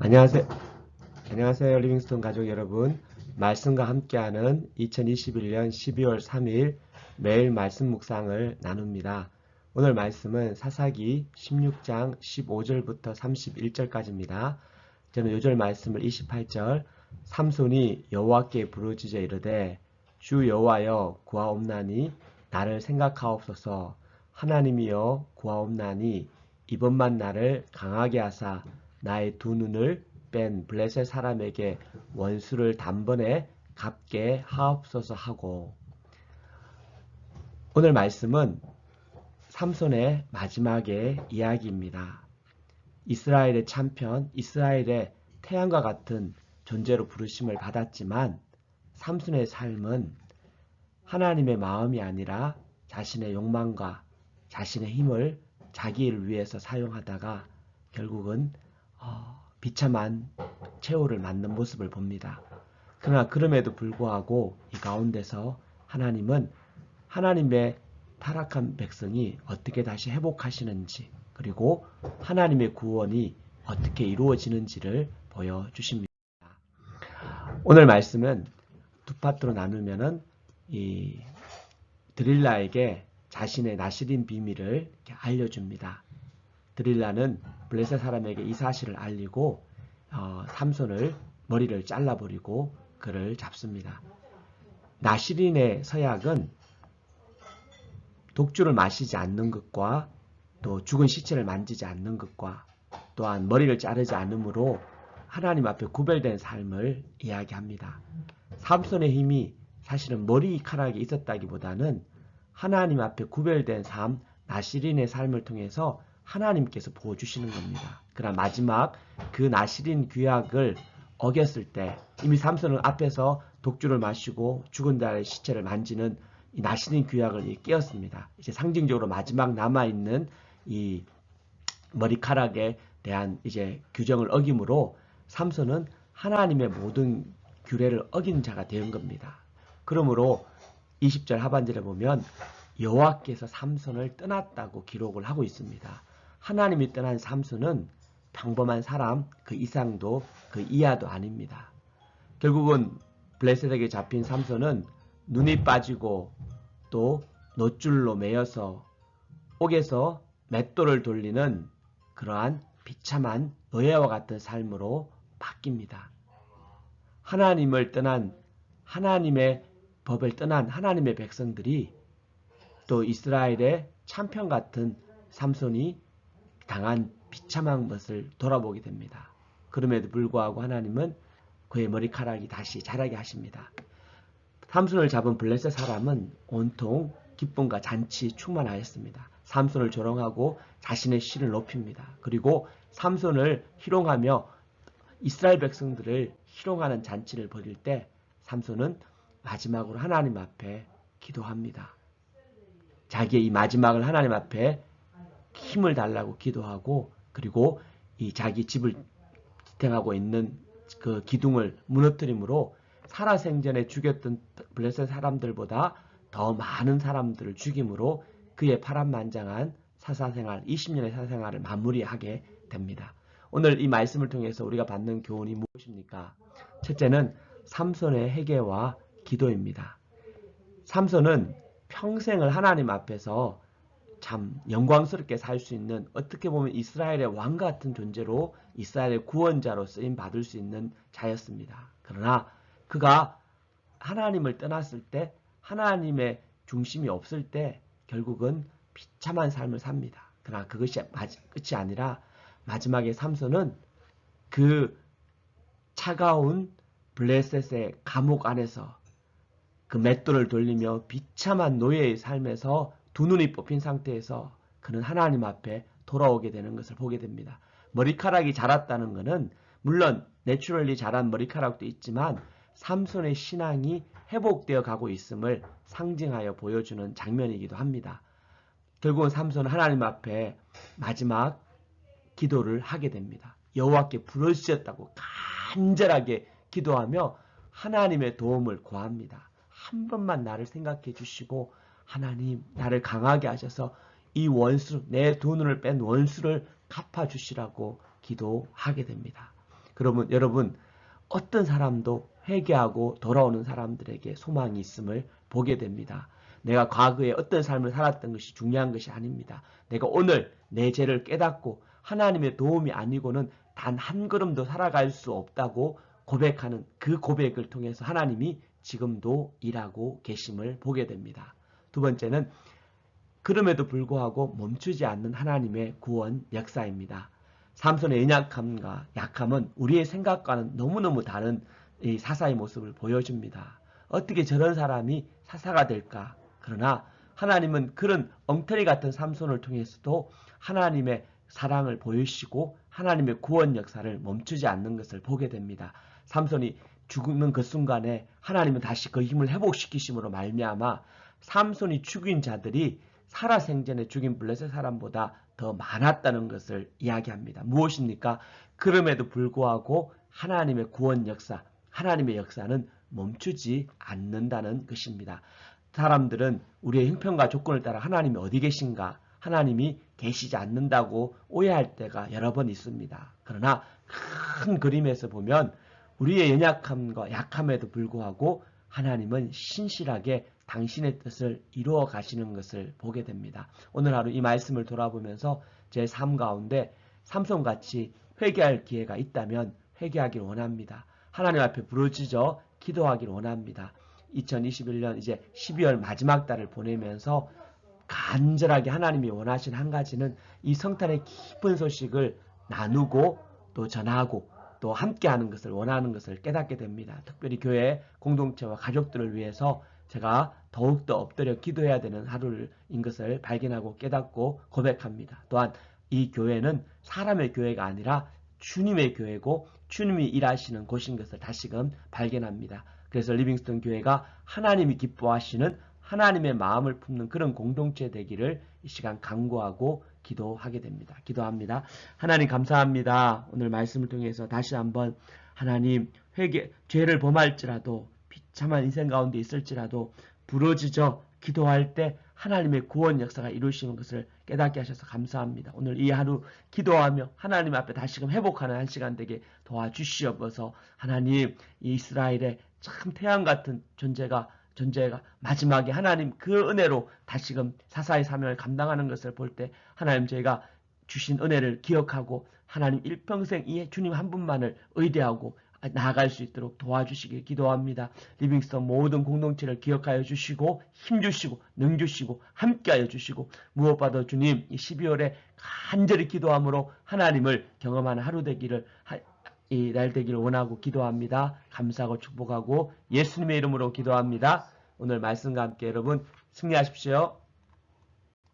안녕하세요. 안녕하세요. 리빙스톤 가족 여러분. 말씀과 함께하는 2021년 12월 3일 매일 말씀 묵상을 나눕니다. 오늘 말씀은 사사기 16장 15절부터 31절까지입니다. 저는 요절 말씀을 28절 삼손이 여호와께 부르짖어 이르되 주 여호와여 구하옵나니 나를 생각하옵소서. 하나님이여 구하옵나니 이번만 나를 강하게 하사 나의 두 눈을 뺀 블레셋 사람에게 원수를 단번에 갚게 하옵소서 하고, 오늘 말씀은 삼손의 마지막의 이야기입니다. 이스라엘의 참편, 이스라엘의 태양과 같은 존재로 부르심을 받았지만 삼손의 삶은 하나님의 마음이 아니라 자신의 욕망과 자신의 힘을 자기 일을 위해서 사용하다가 결국은 비참한 최후를 맞는 모습을 봅니다. 그러나 그럼에도 불구하고 이 가운데서 하나님은 하나님의 타락한 백성이 어떻게 다시 회복하시는지, 그리고 하나님의 구원이 어떻게 이루어지는지를 보여주십니다. 오늘 말씀은 두 파트로 나누면은 이 드릴라에게 자신의 나시린 비밀을 이렇게 알려줍니다. 드릴라는 블레셋 사람에게 이 사실을 알리고 삼손을 머리를 잘라버리고 그를 잡습니다. 나시린의 서약은 독주를 마시지 않는 것과 또 죽은 시체를 만지지 않는 것과 또한 머리를 자르지 않으므로 하나님 앞에 구별된 삶을 이야기합니다. 삼손의 힘이 사실은 머리카락에 있었다기보다는 하나님 앞에 구별된 삶, 나시린의 삶을 통해서 하나님께서 보여주시는 겁니다. 그러나 마지막 그 나시린 규약을 어겼을 때 이미 삼손은 앞에서 독주를 마시고 죽은 자의 시체를 만지는 이 나시린 규약을 깨었습니다. 이제 상징적으로 마지막 남아있는 이 머리카락에 대한 이제 규정을 어김으로 삼손은 하나님의 모든 규례를 어긴 자가 된 겁니다. 그러므로 20절 하반절에 보면 여호와께서 삼손을 떠났다고 기록을 하고 있습니다. 하나님이 떠난 삼손은 평범한 사람 그 이상도 그 이하도 아닙니다. 결국은 블레셋에게 잡힌 삼손은 눈이 빠지고 또 놋줄로 매여서 옥에서 맷돌을 돌리는 그러한 비참한 노예와 같은 삶으로 바뀝니다. 하나님을 떠난, 하나님의 법을 떠난 하나님의 백성들이 또 이스라엘의 참편 같은 삼손이 당한 비참한 것을 돌아보게 됩니다. 그럼에도 불구하고 하나님은 그의 머리카락이 다시 자라게 하십니다. 삼손을 잡은 블레셋 사람은 온통 기쁨과 잔치 충만하였습니다. 삼손을 조롱하고 자신의 씨를 높입니다. 그리고 삼손을 희롱하며 이스라엘 백성들을 희롱하는 잔치를 벌일 때 삼손은 마지막으로 하나님 앞에 기도합니다. 자기의 이 마지막을 하나님 앞에 힘을 달라고 기도하고, 그리고 이 자기 집을 지탱하고 있는 그 기둥을 무너뜨림으로 살아생전에 죽였던 블레셋 사람들보다 더 많은 사람들을 죽임으로 그의 파란만장한 사사생활, 20년의 사사생활을 마무리하게 됩니다. 오늘 이 말씀을 통해서 우리가 받는 교훈이 무엇입니까? 첫째는 삼손의 회개와 기도입니다. 삼손은 평생을 하나님 앞에서 참 영광스럽게 살 수 있는, 어떻게 보면 이스라엘의 왕 같은 존재로 이스라엘의 구원자로 쓰임 받을 수 있는 자였습니다. 그러나 그가 하나님을 떠났을 때, 하나님의 중심이 없을 때 결국은 비참한 삶을 삽니다. 그러나 그것이 끝이 아니라 마지막에 삼손은 그 차가운 블레셋의 감옥 안에서 그 맷돌을 돌리며 비참한 노예의 삶에서 두 눈이 뽑힌 상태에서 그는 하나님 앞에 돌아오게 되는 것을 보게 됩니다. 머리카락이 자랐다는 것은 물론 내추럴리 자란 머리카락도 있지만 삼손의 신앙이 회복되어 가고 있음을 상징하여 보여주는 장면이기도 합니다. 결국은 삼손은 하나님 앞에 마지막 기도를 하게 됩니다. 여호와께 부르짖었다고 간절하게 기도하며 하나님의 도움을 구합니다. 한 번만 나를 생각해 주시고 하나님 나를 강하게 하셔서 이 원수, 내 두 눈을 뺀 원수를 갚아주시라고 기도하게 됩니다. 그러면 여러분 어떤 사람도 회개하고 돌아오는 사람들에게 소망이 있음을 보게 됩니다. 내가 과거에 어떤 삶을 살았던 것이 중요한 것이 아닙니다. 내가 오늘 내 죄를 깨닫고 하나님의 도움이 아니고는 단 한 걸음도 살아갈 수 없다고 고백하는 그 고백을 통해서 하나님이 지금도 일하고 계심을 보게 됩니다. 두 번째는 그럼에도 불구하고 멈추지 않는 하나님의 구원 역사입니다. 삼손의 연약함과 약함은 우리의 생각과는 너무너무 다른 이 사사의 모습을 보여줍니다. 어떻게 저런 사람이 사사가 될까? 그러나 하나님은 그런 엉터리 같은 삼손을 통해서도 하나님의 사랑을 보이시고 하나님의 구원 역사를 멈추지 않는 것을 보게 됩니다. 삼손이 죽는 그 순간에 하나님은 다시 그 힘을 회복시키심으로 말미암아 삼손이 죽인 자들이 살아생전에 죽인 블레셋 사람보다 더 많았다는 것을 이야기합니다. 무엇입니까? 그럼에도 불구하고 하나님의 구원 역사, 하나님의 역사는 멈추지 않는다는 것입니다. 사람들은 우리의 형편과 조건을 따라 하나님이 어디 계신가? 하나님이 계시지 않는다고 오해할 때가 여러 번 있습니다. 그러나 큰 그림에서 보면 우리의 연약함과 약함에도 불구하고 하나님은 신실하게 당신의 뜻을 이루어 가시는 것을 보게 됩니다. 오늘 하루 이 말씀을 돌아보면서 제 삶 가운데 삼손같이 회개할 기회가 있다면 회개하길 원합니다. 하나님 앞에 부르짖어 기도하길 원합니다. 2021년 이제 12월 마지막 달을 보내면서 간절하게 하나님이 원하신 한 가지는 이 성탄의 깊은 소식을 나누고 또 전하고 또 함께하는 것을 원하는 것을 깨닫게 됩니다. 특별히 교회 공동체와 가족들을 위해서 제가 더욱더 엎드려 기도해야 되는 하루인 것을 발견하고 깨닫고 고백합니다. 또한 이 교회는 사람의 교회가 아니라 주님의 교회고 주님이 일하시는 곳인 것을 다시금 발견합니다. 그래서 리빙스턴 교회가 하나님이 기뻐하시는 하나님의 마음을 품는 그런 공동체 되기를 이 시간 간구하고 기도하게 됩니다. 기도합니다. 하나님 감사합니다. 오늘 말씀을 통해서 다시 한번 하나님 죄를 범할지라도 비참한 인생 가운데 있을지라도 부르짖어 기도할 때 하나님의 구원 역사가 이루시는 것을 깨닫게 하셔서 감사합니다. 오늘 이 하루 기도하며 하나님 앞에 다시금 회복하는 한 시간 되게 도와주시옵소서. 하나님 이 이스라엘의 참 태양 같은 존재가 마지막에 하나님 그 은혜로 다시금 사사의 사명을 감당하는 것을 볼 때 하나님 저희가 주신 은혜를 기억하고 하나님 일평생 이 주님 한 분만을 의뢰하고 나아갈 수 있도록 도와주시길 기도합니다. 리빙스턴 모든 공동체를 기억하여 주시고 힘주시고 능주시고 함께하여 주시고 무엇보다 주님 이 12월에 간절히 기도함으로 하나님을 경험하는 하루 되기를 이 날 되기를 원하고 기도합니다. 감사하고 축복하고 예수님의 이름으로 기도합니다. 오늘 말씀과 함께 여러분 승리하십시오.